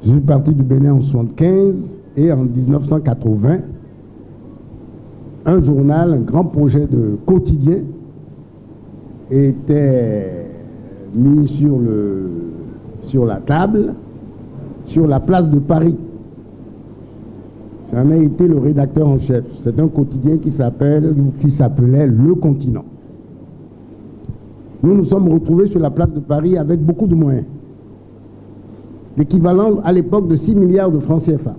Je suis parti du Bénin en 1975 et en 1980, un journal, un grand projet de quotidien était mis sur la table, sur la place de Paris. J'en ai été le rédacteur en chef. C'est un quotidien qui s'appelait Le Continent. Nous nous sommes retrouvés sur la place de Paris avec beaucoup de moyens. L'équivalent à l'époque de 6 milliards de francs CFA.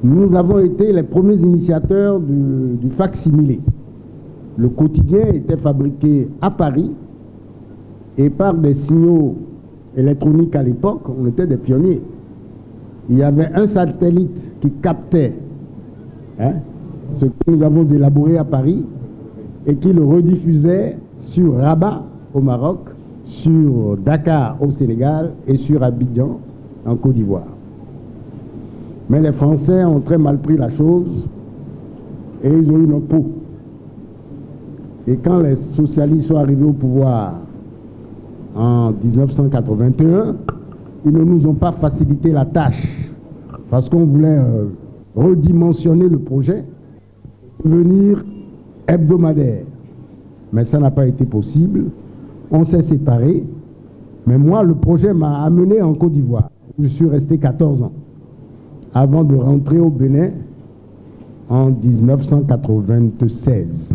Nous avons été les premiers initiateurs du facsimilé. Le quotidien était fabriqué à Paris et par des signaux électroniques à l'époque, on était des pionniers. Il y avait un satellite qui captait ce que nous avons élaboré à Paris et qui le rediffusait sur Rabat au Maroc, sur Dakar au Sénégal et sur Abidjan en Côte d'Ivoire. Mais les Français ont très mal pris la chose et ils ont eu notre peau. Et quand les socialistes sont arrivés au pouvoir en 1981, ils ne nous ont pas facilité la tâche parce qu'on voulait redimensionner le projet, devenir hebdomadaire. Mais ça n'a pas été possible. On s'est séparés. Mais moi, le projet m'a amené en Côte d'Ivoire. Je suis resté 14 ans avant de rentrer au Bénin en 1996.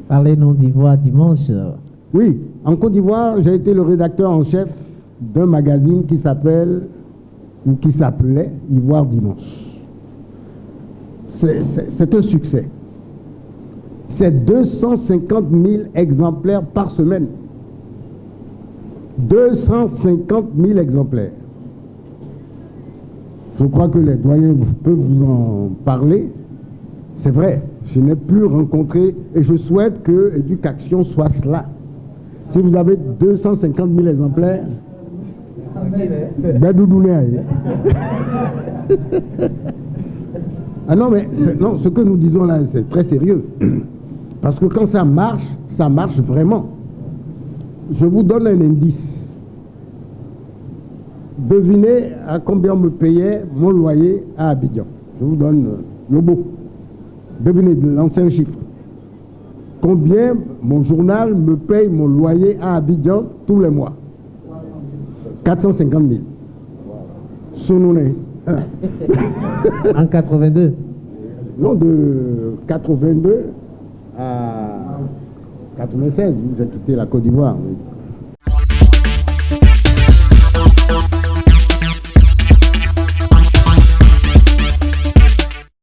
Parlez-nous d'Ivoire dimanche. Oui, en Côte d'Ivoire, j'ai été le rédacteur en chef d'un magazine qui s'appelait Ivoire Dimanche. C'est un succès. C'est 250 000 exemplaires par semaine. 250 000 exemplaires. Je crois que les doyens peuvent vous en parler. C'est vrai, je n'ai plus rencontré et je souhaite que l'éducation soit cela. Si vous avez 250 000 exemplaires, ben doudouné. Ah non, mais non, ce que nous disons là, c'est très sérieux. Parce que quand ça marche vraiment. Je vous donne un indice. Devinez à combien on me payait mon loyer à Abidjan. Je vous donne le mot. Devinez l'ancien chiffre. Combien mon journal me paye mon loyer à Abidjan tous les mois? 450 000. Sonouné. En 82? Non, de 82 à 96, j'ai quitté la Côte d'Ivoire. Oui.